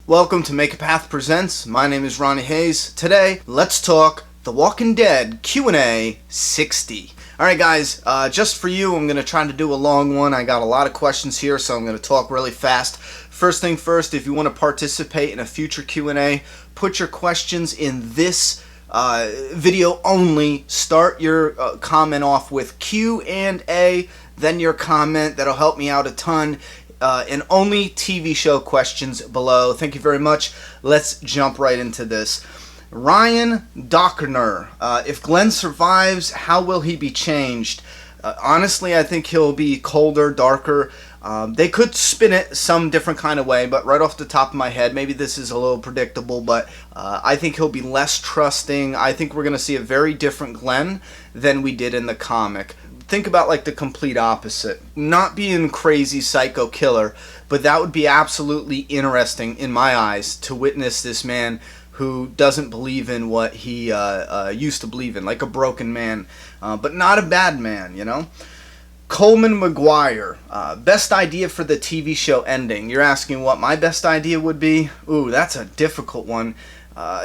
Welcome to Make a Path Presents. My name is Ronnie Hayes. Today, let's talk The Walking Dead Q&A 60. Alright guys, just for you, I'm going to try to do a long one. I got a lot of questions here, so I'm going to talk really fast. First thing first, if you want to participate in a future Q&A, put your questions in this video only. Start your comment off with Q&A, then your comment. That'll help me out a ton. And only TV show questions below. Thank you very much. Let's jump right into this. Ryan Dockner, if Glenn survives, how will he be changed? Honestly, I think he'll be colder, darker. They could spin it some different kind of way, but right off the top of my head, maybe this is a little predictable, but I think he'll be less trusting. I think we're going to see a very different Glenn than we did in the comic. Think about like the complete opposite. Not being crazy psycho killer, but that would be absolutely interesting in my eyes to witness this man who doesn't believe in what he used to believe in, like a broken man, but not a bad man, you know? Coleman McGuire, best idea for the TV show ending. You're asking what my best idea would be? Ooh, that's a difficult one.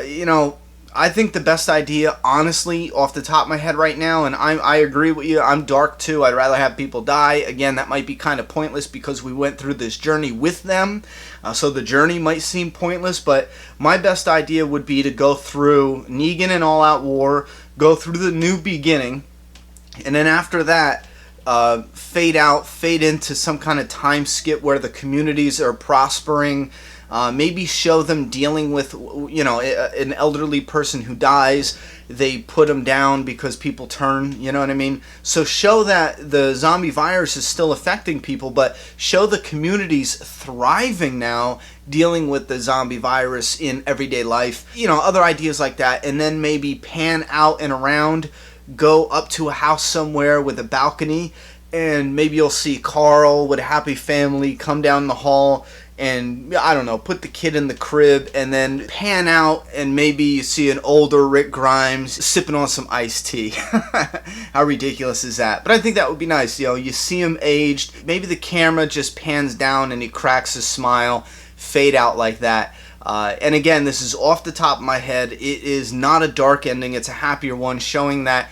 You know, I think the best idea, honestly, off the top of my head right now, and I agree with you, I'm dark too, I'd rather have people die. Again, that might be kind of pointless because we went through this journey with them, so the journey might seem pointless, but my best idea would be to go through Negan and All Out War, go through the new beginning, and then after that, fade out, fade into some kind of time skip where the communities are prospering. Maybe show them dealing with, you know, an elderly person who dies. They put them down because people turn, you know what I mean? So show that the zombie virus is still affecting people, but show the communities thriving now, dealing with the zombie virus in everyday life. You know, other ideas like that. And then maybe pan out and around, go up to a house somewhere with a balcony, and maybe you'll see Carl with a happy family come down the hall and, I don't know, put the kid in the crib, and then pan out and maybe you see an older Rick Grimes sipping on some iced tea. How ridiculous is that? But I think that would be nice. You know, you see him aged, maybe the camera just pans down and he cracks a smile, fade out like that. And again, this is off the top of my head. It is not a dark ending. It's a happier one, showing that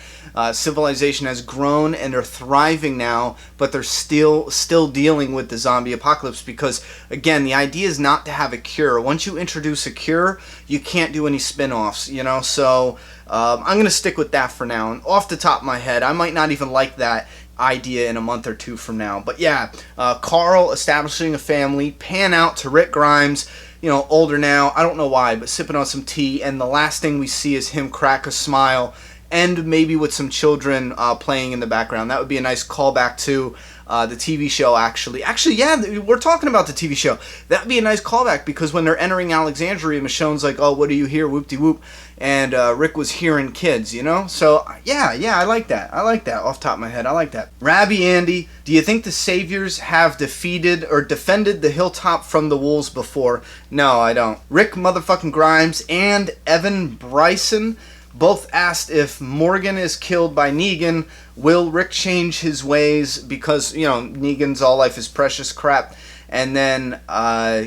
civilization has grown and they're thriving now, but they're still dealing with the zombie apocalypse, because again, the idea is not to have a cure. Once you introduce a cure, you can't do any spin-offs, you know. So I'm gonna stick with that for now. And off the top of my head, I might not even like that idea in a month or two from now. But yeah, Carl establishing a family, pan out to Rick Grimes, you know, older now, I don't know why, but sipping on some tea, and the last thing we see is him crack a smile, and maybe with some children playing in the background. That would be a nice callback to the TV show, actually. Actually, yeah, we're talking about the TV show. That would be a nice callback, because when they're entering Alexandria, Michonne's like, oh, what do you hear, whoop-de-whoop, and Rick was hearing kids, you know? So, yeah, I like that. I like that off the top of my head. I like that. Rabbi Andy, do you think the Saviors have defeated or defended the hilltop from the wolves before? No, I don't. Rick motherfucking Grimes and Evan Bryson both asked if Morgan is killed by Negan, will Rick change his ways because, you know, Negan's all life is precious crap, and then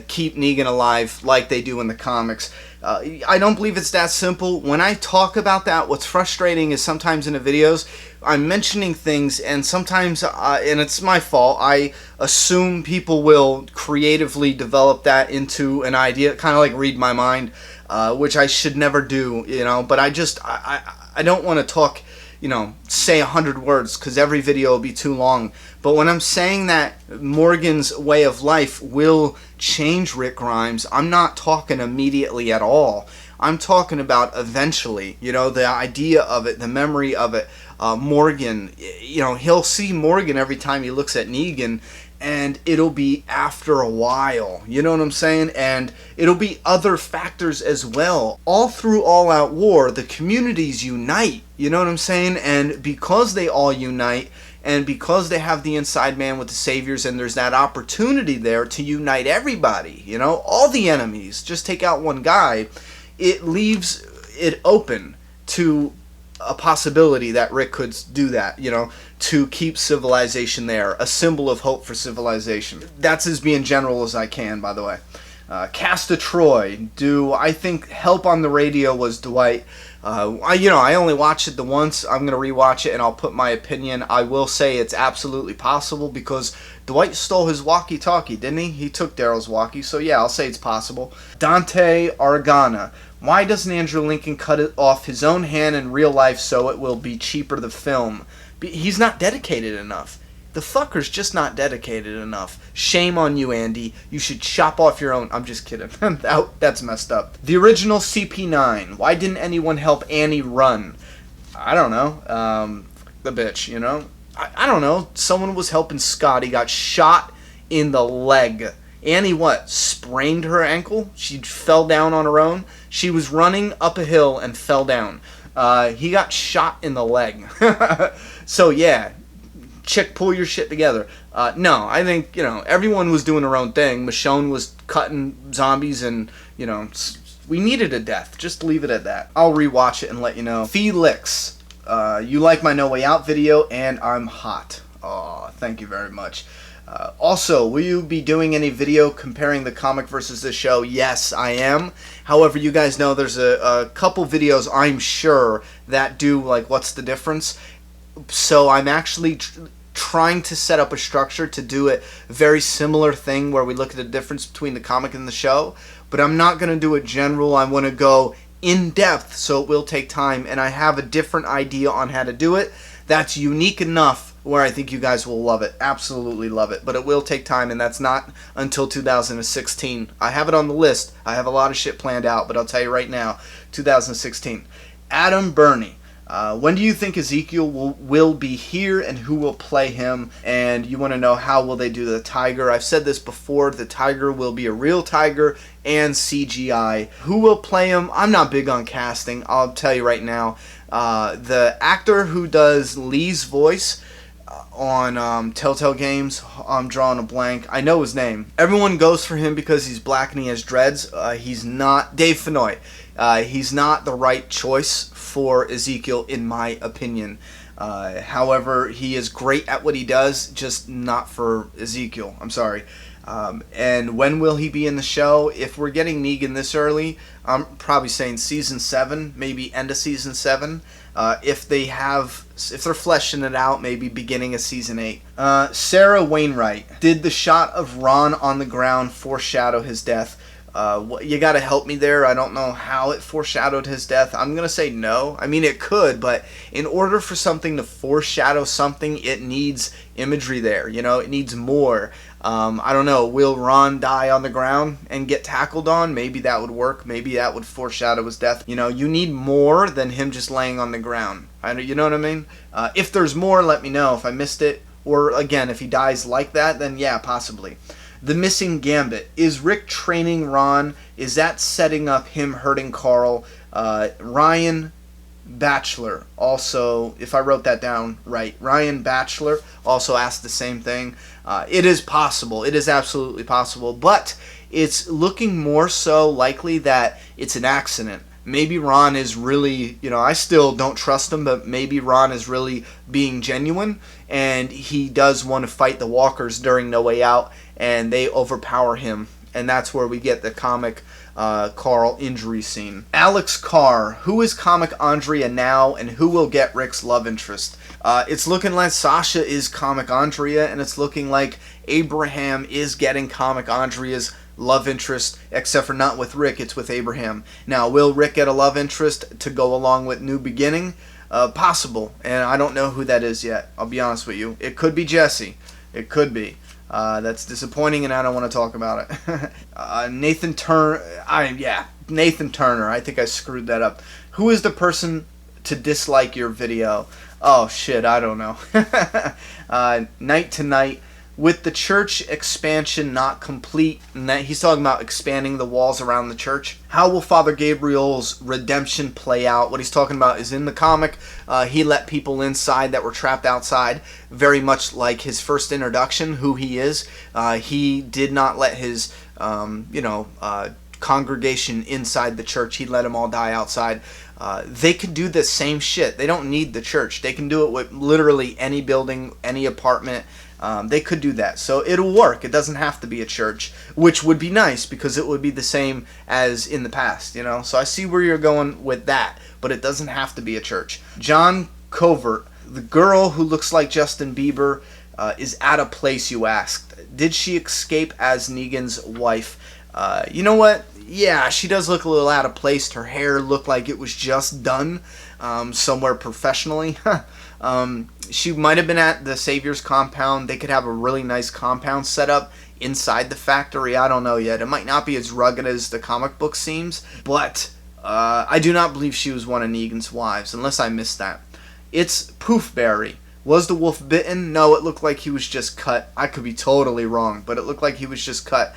keep Negan alive like they do in the comics. I don't believe it's that simple. When I talk about that, what's frustrating is sometimes in the videos, I'm mentioning things, and sometimes, and it's my fault, I assume people will creatively develop that into an idea, kind of like read my mind, which I should never do, you know, but I don't want to talk, you know, say 100 words, because every video will be too long. But when I'm saying that Morgan's way of life will change Rick Grimes, I'm not talking immediately at all. I'm talking about eventually, you know, the idea of it, the memory of it. Morgan, you know, he'll see Morgan every time he looks at Negan, and it'll be after a while, you know what I'm saying? And it'll be other factors as well. All through All Out War, the communities unite, you know what I'm saying? And because they all unite, and because they have the inside man with the Saviors, and there's that opportunity there to unite everybody, you know, all the enemies, just take out one guy, it leaves it open to a possibility that Rick could do that, you know, to keep civilization there, a symbol of hope for civilization. That's as being general as I can, by the way. Cast of Troy. Do I think Help on the Radio was Dwight? I only watched it the once. I'm going to rewatch it and I'll put my opinion. I will say it's absolutely possible because Dwight stole his walkie-talkie, didn't he? He took Daryl's walkie, so yeah, I'll say it's possible. Dante Argana. Why doesn't Andrew Lincoln cut it off his own hand in real life so it will be cheaper to film? He's not dedicated enough. The fucker's just not dedicated enough. Shame on you, Andy. You should chop off your own. I'm just kidding. That's messed up. The original CP9. Why didn't anyone help Annie run? I don't know. The bitch, you know? I don't know. Someone was helping Scott. He got shot in the leg. Annie, what? Sprained her ankle? She fell down on her own? She was running up a hill and fell down. He got shot in the leg. So, yeah. Chick, pull your shit together. No, I think, everyone was doing their own thing. Michonne was cutting zombies and, we needed a death. Just leave it at that. I'll rewatch it and let you know. Felix, you like my No Way Out video and I'm hot. Oh, thank you very much. Also, will you be doing any video comparing the comic versus the show? Yes, I am. However, you guys know there's a couple videos I'm sure that do, like, what's the difference? So I'm actually trying to set up a structure to do a very similar thing where we look at the difference between the comic and the show, but I'm not going to do it general. I want to go in depth, so it will take time, and I have a different idea on how to do it that's unique enough where I think you guys will love it. Absolutely love it, but it will take time, and that's not until 2016. I have it on the list. I have a lot of shit planned out, but I'll tell you right now, 2016. Adam Burney. When do you think Ezekiel will be here and who will play him? And you want to know how will they do the tiger? I've said this before. The tiger will be a real tiger and CGI. Who will play him? I'm not big on casting. I'll tell you right now. The actor who does Lee's voice on Telltale Games, I'm drawing a blank. I know his name. Everyone goes for him because he's black and he has dreads. He's not Dave Fennoy. He's not the right choice for Ezekiel, in my opinion. However, he is great at what he does, just not for Ezekiel. I'm sorry. And when will he be in the show? If we're getting Negan this early, I'm probably saying season 7, maybe end of season 7. If they're fleshing it out, maybe beginning of season 8. Sarah Wainwright. Did the shot of Ron on the ground foreshadow his death? You gotta help me there. I don't know how it foreshadowed his death. I'm gonna say no. I mean, it could, but in order for something to foreshadow something, it needs imagery there. It needs more. I don't know. Will Ron die on the ground and get tackled on? Maybe that would work. Maybe that would foreshadow his death. You need more than him just laying on the ground. You know what I mean? If there's more, let me know if I missed it. Or, again, if he dies like that, then yeah, possibly. The Missing Gambit. Is Rick training Ron? Is that setting up him hurting Carl? Ryan Batchelor also, if I wrote that down right, Ryan Batchelor also asked the same thing. It is possible. It is absolutely possible. But it's looking more so likely that it's an accident. Maybe Ron is really, I still don't trust him, but maybe Ron is really being genuine, and he does want to fight the walkers during No Way Out, and they overpower him, and that's where we get the comic Carl injury scene. Alex Carr. Who is comic Andrea now, and who will get Rick's love interest? It's looking like Sasha is comic Andrea, and it's looking like Abraham is getting comic Andrea's love interest, except for not with Rick, it's with Abraham. Now, will Rick get a love interest to go along with New Beginning? Possible, and I don't know who that is yet. I'll be honest with you. It could be Jesse. It could be. That's disappointing, and I don't want to talk about it. Nathan Turner. Nathan Turner. I think I screwed that up. Who is the person to dislike your video? Oh, shit, I don't know. Night to Night. With the church expansion not complete, and that he's talking about expanding the walls around the church, how will Father Gabriel's redemption play out? What he's talking about is in the comic, he let people inside that were trapped outside, very much like his first introduction, who he is. He did not let his, congregation inside the church. He let them all die outside. They could do the same shit. They don't need the church. They can do it with literally any building, any apartment. They could do that. So it'll work. It doesn't have to be a church, which would be nice because it would be the same as in the past, you know? So I see where you're going with that, but it doesn't have to be a church. John Covert, the girl who looks like Justin Bieber, is out of place, you asked. Did she escape as Negan's wife? You know what? Yeah, she does look a little out of place. Her hair looked like it was just done somewhere professionally. She might have been at the Savior's compound. They could have a really nice compound set up inside the factory. I don't know yet. It might not be as rugged as the comic book seems, but I do not believe she was one of Negan's wives, unless I missed that. It's Poofberry. Was the wolf bitten? No, it looked like he was just cut. I could be totally wrong, but it looked like he was just cut.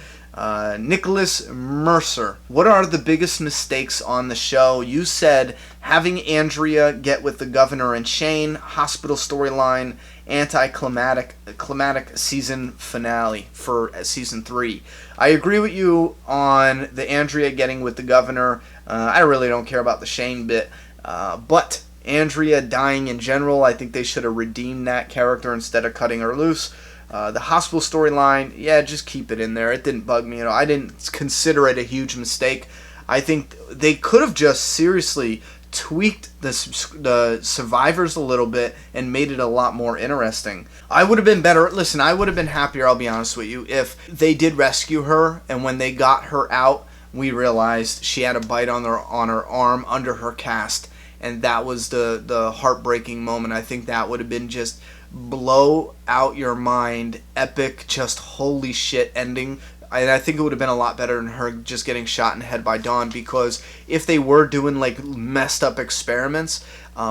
Nicholas Mercer. What are the biggest mistakes on the show? You said having Andrea get with the governor and Shane, hospital storyline, climatic season finale for season 3. I agree with you on the Andrea getting with the governor. I really don't care about the Shane bit, but Andrea dying in general, I think they should have redeemed that character instead of cutting her loose. The hospital storyline, yeah, just keep it in there. It didn't bug me. I didn't consider it a huge mistake. I think they could have just seriously tweaked the survivors a little bit and made it a lot more interesting. I would have been better. Listen, I would have been happier, I'll be honest with you, if they did rescue her, and when they got her out, we realized she had a bite on her arm under her cast, and that was the heartbreaking moment. I think that would have been just blow out your mind, epic, just holy shit ending. And I think it would have been a lot better than her just getting shot in the head by Dawn, because if they were doing like messed up experiments,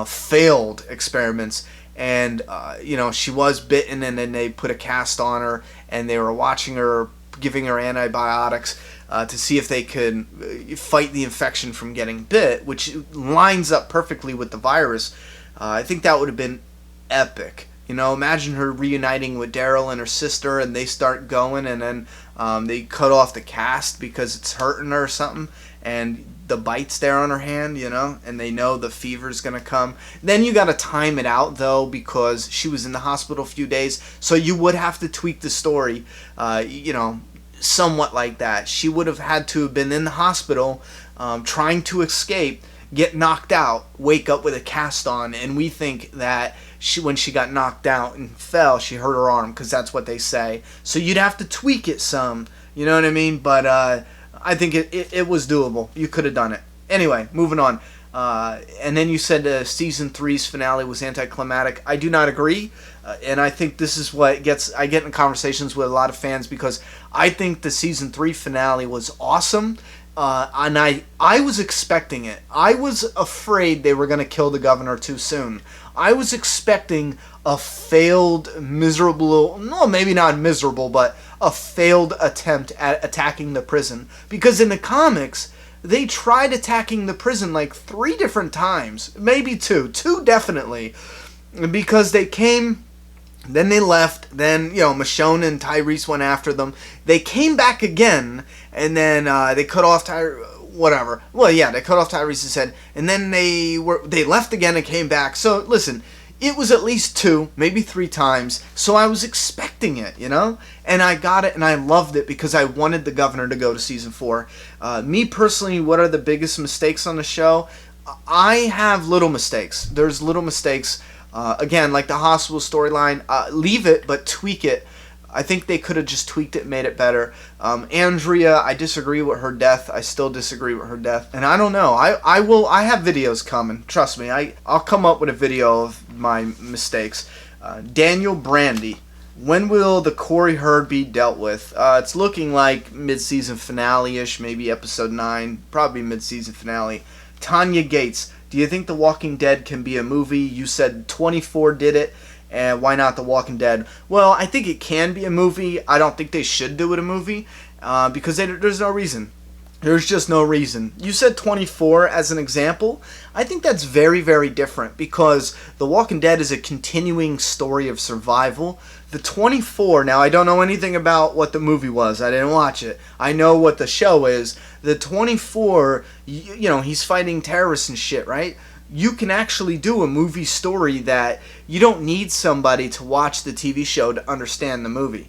failed experiments, and she was bitten and then they put a cast on her and they were watching her, giving her antibiotics to see if they could fight the infection from getting bit, which lines up perfectly with the virus. I think that would have been epic. Imagine her reuniting with Daryl and her sister, and they start going, and then they cut off the cast because it's hurting her or something, and the bite's there on her hand, and they know the fever's going to come. Then you got to time it out, though, because she was in the hospital a few days, so you would have to tweak the story, somewhat like that. She would have had to have been in the hospital trying to escape, get knocked out, wake up with a cast on, and we think that when she got knocked out and fell, she hurt her arm, because that's what they say. So you'd have to tweak it some, you know what I mean? But I think it was doable. You could have done it. Anyway, moving on. And then you said season 3's finale was anticlimactic. I do not agree, and I think this is what I get in conversations with a lot of fans, because I think the season 3 finale was awesome. And I was expecting it. I was afraid they were going to kill the governor too soon. I was expecting a failed, miserable, no, maybe not miserable, but a failed attempt at attacking the prison. Because in the comics, they tried attacking the prison like 3 different times. Maybe 2. 2 definitely. Because they came, then they left, then, Michonne and Tyrese went after them. They came back again, and then they cut off whatever. Well, yeah, they cut off Tyrese's head, and then they left again and came back. So, listen, it was at least 2, maybe 3 times, so I was expecting it, And I got it, and I loved it, because I wanted the governor to go to season 4. Me personally, what are the biggest mistakes on the show? I have little mistakes. There's little mistakes. Again, like the hospital storyline, leave it, but tweak it. I think they could have just tweaked it, made it better. Andrea, I disagree with her death. I still disagree with her death. And I don't know. I have videos coming. Trust me. I'll come up with a video of my mistakes. Daniel Brandy. When will the Corey herd be dealt with? It's looking like mid-season finale-ish, maybe episode 9. Probably mid-season finale. Tanya Gates. Do you think The Walking Dead can be a movie? You said 24 did it. And why not The Walking Dead? Well, I think it can be a movie. I don't think they should do it a movie, because there's no reason. There's just no reason. You said 24 as an example. I think that's very, very different, because The Walking Dead is a continuing story of survival. The 24, now I don't know anything about what the movie was. I didn't watch it. I know what the show is. The 24, he's fighting terrorists and shit, right? you can actually do a movie story that you don't need somebody to watch the TV show to understand the movie.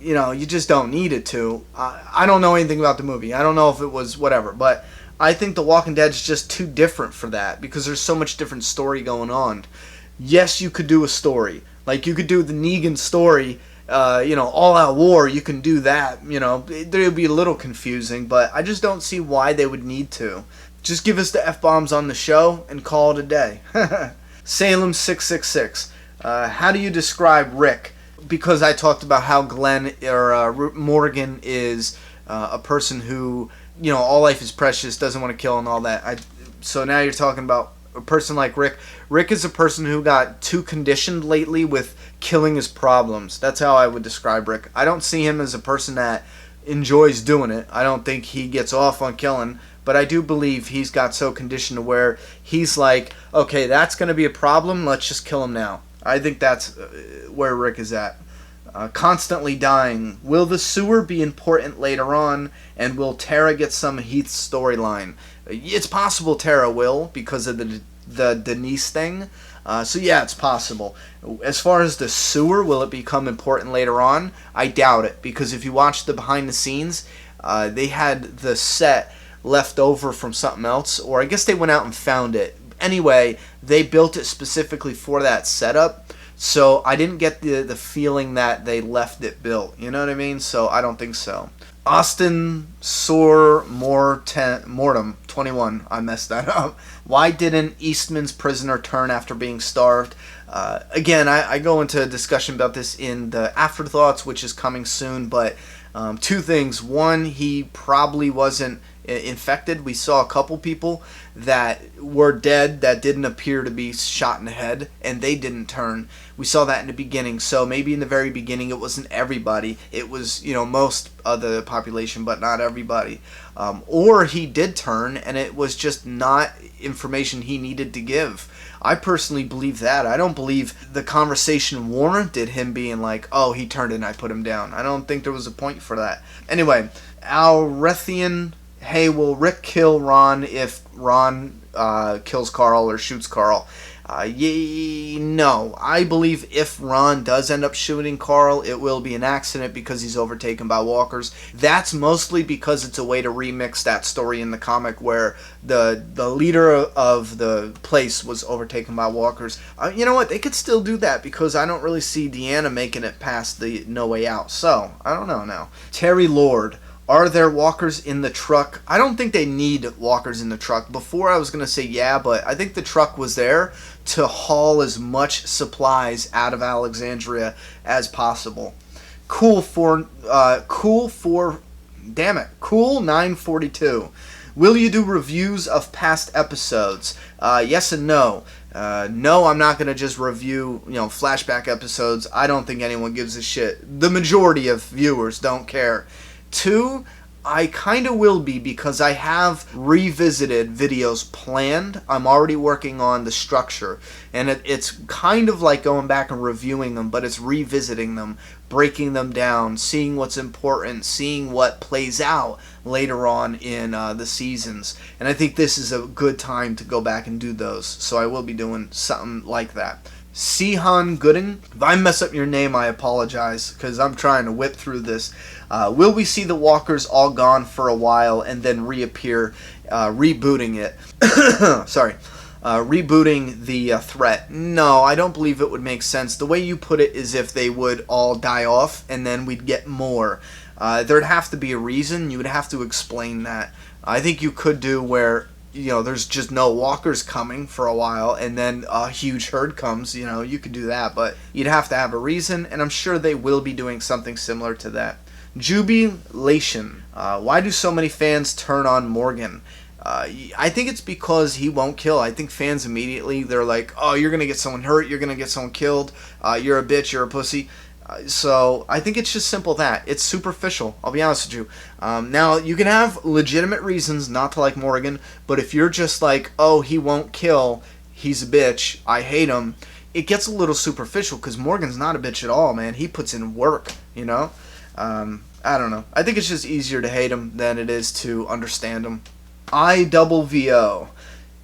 You just don't need it to. I don't know anything about the movie. I don't know if it was whatever, but I think The Walking Dead is just too different for that because there's so much different story going on. Yes, you could do a story. Like, you could do the Negan story, all out war. You can do that. It would be a little confusing, but I just don't see why they would need to. Just give us the F-bombs on the show and call it a day. Salem 666. How do you describe Rick? Because I talked about how Glenn or Morgan is a person who, all life is precious, doesn't want to kill and all that. So now you're talking about a person like Rick. Rick is a person who got too conditioned lately with killing his problems. That's how I would describe Rick. I don't see him as a person that enjoys doing it. I don't think he gets off on killing. But I do believe he's got so conditioned to where he's like, okay, that's going to be a problem. Let's just kill him now. I think that's where Rick is at. Constantly dying. Will the sewer be important later on? And will Tara get some Heath's storyline? It's possible Tara will because of the Denise thing. So yeah, it's possible. As far as the sewer, will it become important later on? I doubt it. Because if you watch the behind the scenes, they had the set left over from something else, or I guess they went out and found it. Anyway, they built it specifically for that setup, so I didn't get the feeling that they left it built. You know what I mean? So I don't think so. Austin Sor Mortem 21. I messed that up. Why didn't Eastman's prisoner turn after being starved? Again, I go into a discussion about this in the Afterthoughts, which is coming soon, but two things. One, he probably wasn't infected. We saw a couple people that were dead that didn't appear to be shot in the head, and they didn't turn. We saw that in the beginning, so maybe in the very beginning it wasn't everybody. It was, most of the population, but not everybody. Or he did turn, and it was just not information he needed to give. I personally believe that. I don't believe the conversation warranted him being like, oh, he turned and I put him down. I don't think there was a point for that. Anyway, Alrethian, hey, will Rick kill Ron if Ron kills Carl or shoots Carl? No. I believe if Ron does end up shooting Carl, it will be an accident because he's overtaken by walkers. That's mostly because it's a way to remix that story in the comic where the leader of the place was overtaken by walkers. You know what? They could still do that because I don't really see Deanna making it past the No Way Out. So, I don't know now. Terry Lord. Are there walkers in the truck? I don't think they need walkers in the truck. Before I was going to say yeah, but I think the truck was there to haul as much supplies out of Alexandria as possible. Cool 942. Will you do reviews of past episodes? Yes and no. No, I'm not going to just review, flashback episodes. I don't think anyone gives a shit. The majority of viewers don't care. 2, I kind of will be because I have revisited videos planned. I'm already working on the structure, and it's kind of like going back and reviewing them, but it's revisiting them, breaking them down, seeing what's important, seeing what plays out later on in the seasons. And I think this is a good time to go back and do those, so I will be doing something like that. Sihan Gooden. If I mess up your name, I apologize because I'm trying to whip through this. Will we see the walkers all gone for a while and then reappear, rebooting it? Sorry. Rebooting the threat. No, I don't believe it would make sense. The way you put it is if they would all die off and then we'd get more. There'd have to be a reason. You would have to explain that. I think you could do where there's just no walkers coming for a while, and then a huge herd comes, you could do that, but you'd have to have a reason, and I'm sure they will be doing something similar to that. Jubilation. Why do so many fans turn on Morgan? I think it's because he won't kill. I think fans immediately, they're like, oh, you're going to get someone hurt, you're going to get someone killed, you're a bitch, you're a pussy. So I think it's just simple that. It's superficial, I'll be honest with you. Now, you can have legitimate reasons not to like Morgan, but if you're just like, oh, he won't kill, he's a bitch, I hate him, it gets a little superficial because Morgan's not a bitch at all, man. He puts in work, I don't know. I think it's just easier to hate him than it is to understand him. IWVO.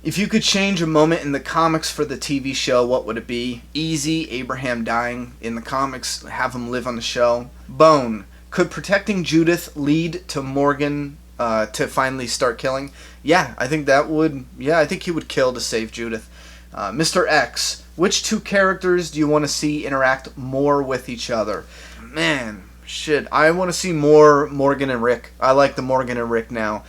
If you could change a moment in the comics for the TV show, what would it be? Easy, Abraham dying in the comics, have him live on the show. Bone, could protecting Judith lead to Morgan to finally start killing? Yeah, I think that would. Yeah, I think he would kill to save Judith. Mr. X, which two characters do you want to see interact more with each other? Man, shit, I want to see more Morgan and Rick. I like the Morgan and Rick now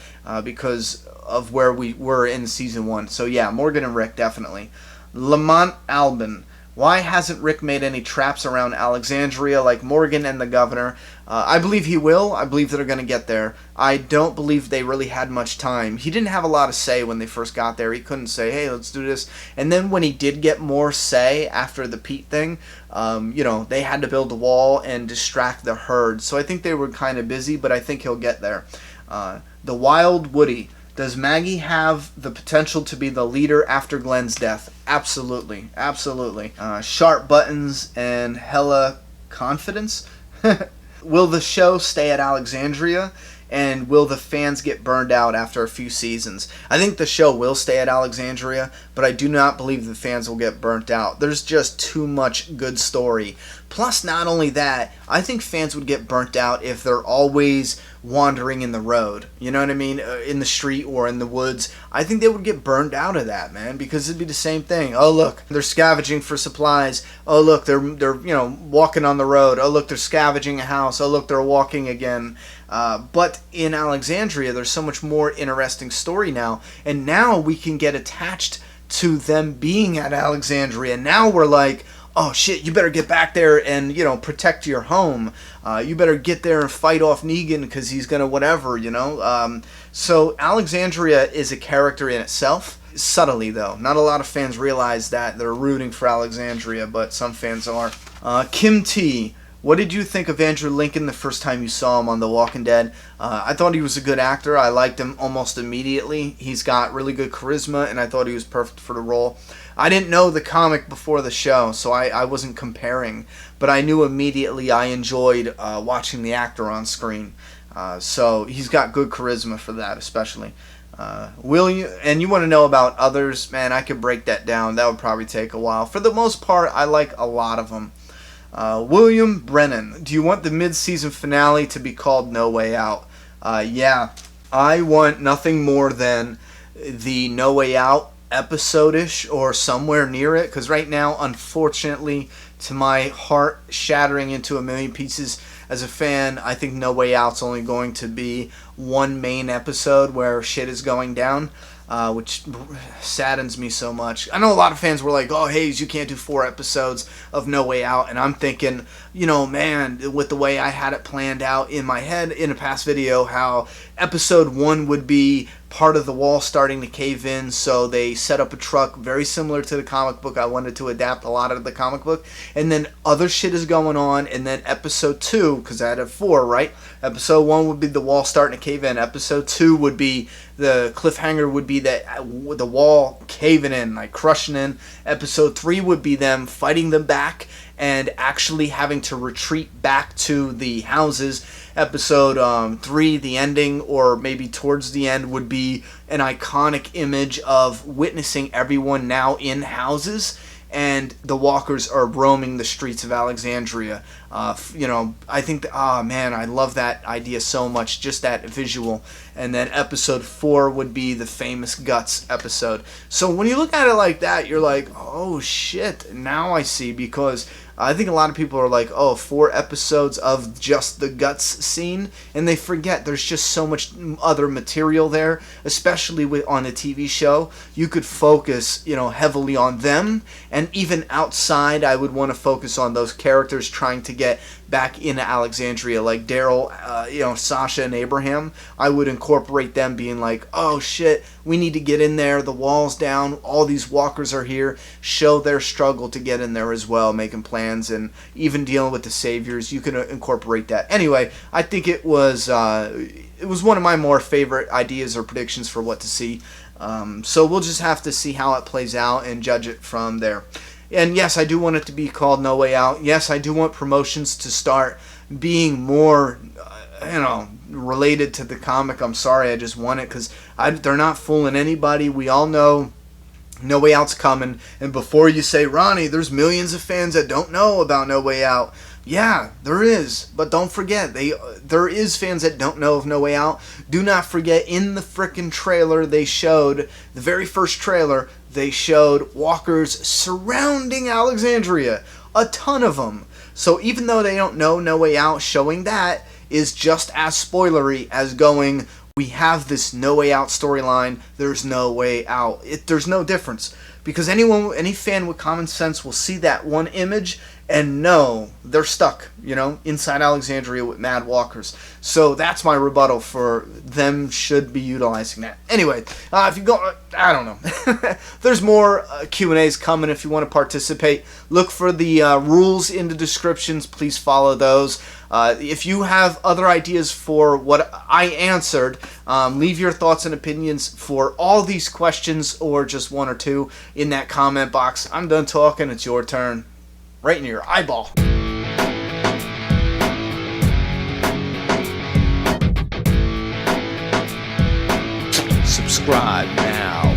because of where we were in season 1. So yeah, Morgan and Rick, definitely. Lamont Albin, why hasn't Rick made any traps around Alexandria like Morgan and the governor? I believe he will. I believe they're going to get there. I don't believe they really had much time. He didn't have a lot of say when they first got there. He couldn't say, hey, let's do this. And then when he did get more say after the Pete thing, they had to build a wall and distract the herd. So I think they were kind of busy, but I think he'll get there. The Wild Woody. Does Maggie have the potential to be the leader after Glenn's death? Absolutely. Absolutely. Sharp buttons and hella confidence. Will the show stay at Alexandria? And will the fans get burned out after a few seasons? I think the show will stay at Alexandria, but I do not believe the fans will get burnt out. There's just too much good story. Plus, not only that, I think fans would get burnt out if they're always wandering in the road. You know what I mean? In the street or in the woods. I think they would get burned out of that, man, because it'd be the same thing. Oh, look, they're scavenging for supplies. Oh, look, they're walking on the road. Oh, look, they're scavenging a house. Oh, look, they're walking again. But in Alexandria, there's so much more interesting story now. And now we can get attached to them being at Alexandria. Now we're like, oh shit, you better get back there and, protect your home. You better get there and fight off Negan because he's going to whatever, So Alexandria is a character in itself. Subtly, though. Not a lot of fans realize that they're rooting for Alexandria, but some fans are. Kim T. What did you think of Andrew Lincoln the first time you saw him on The Walking Dead? I thought he was a good actor. I liked him almost immediately. He's got really good charisma, and I thought he was perfect for the role. I didn't know the comic before the show, so I wasn't comparing. But I knew immediately I enjoyed watching the actor on screen. So he's got good charisma for that, especially. And you want to know about others? Man, I could break that down. That would probably take a while. For the most part, I like a lot of them. William Brennan, do you want the mid-season finale to be called No Way Out? Yeah, I want nothing more than the No Way Out episode-ish or somewhere near it, because right now, unfortunately, to my heart shattering into a million pieces as a fan, I think No Way Out's only going to be one main episode where shit is going down. Which saddens me so much. I know a lot of fans were like, oh, Hayes, you can't do 4 episodes of No Way Out. And I'm thinking, man, with the way I had it planned out in my head in a past video, how episode 1 would be part of the wall starting to cave in, so they set up a truck very similar to the comic book. I wanted to adapt a lot of the comic book. And then other shit is going on, and then episode 2, because I had 4, right? Episode 1 would be the wall starting to cave in. Episode 2 would be the cliffhanger would be that the wall caving in, like crushing in. Episode 3 would be them fighting them back and actually having to retreat back to the houses. Episode 3, the ending, or maybe towards the end, would be an iconic image of witnessing everyone now in houses, and the walkers are roaming the streets of Alexandria. I think, man, I love that idea so much, just that visual. And then episode 4 would be the famous Guts episode. So when you look at it like that, you're like, oh shit, now I see, because I think a lot of people are like, oh, 4 episodes of just the Guts scene, and they forget there's just so much other material there, especially on a TV show. You could focus, heavily on them, and even outside, I would want to focus on those characters trying to get back into Alexandria, like Daryl, Sasha and Abraham. I would incorporate them being like, oh shit, we need to get in there, the wall's down, all these walkers are here, show their struggle to get in there as well, making plans, and even dealing with the saviors. You can incorporate that. Anyway, I think it was one of my more favorite ideas or predictions for what to see. So we'll just have to see how it plays out and judge it from there. And yes, I do want it to be called No Way Out. Yes, I do want promotions to start being more, related to the comic. I'm sorry, I just want it because they're not fooling anybody. We all know No Way Out's coming. And before you say, Ronnie, there's millions of fans that don't know about No Way Out. Yeah, there is. But don't forget, there is fans that don't know of No Way Out. Do not forget, in the frickin' trailer they showed, the very first trailer, they showed walkers surrounding Alexandria. A ton of them. So even though they don't know No Way Out, showing that is just as spoilery as going, we have this No Way Out storyline, there's no way out. There's no difference. Because any fan with common sense will see that one image and know they're stuck, inside Alexandria with mad walkers. So that's my rebuttal for them should be utilizing that. Anyway, if you go, I don't know. There's more Q&As coming if you want to participate. Look for the rules in the descriptions. Please follow those. If you have other ideas for what I answered, leave your thoughts and opinions for all these questions or just one or two in that comment box. I'm done talking. It's your turn. Right in your eyeball. Subscribe now.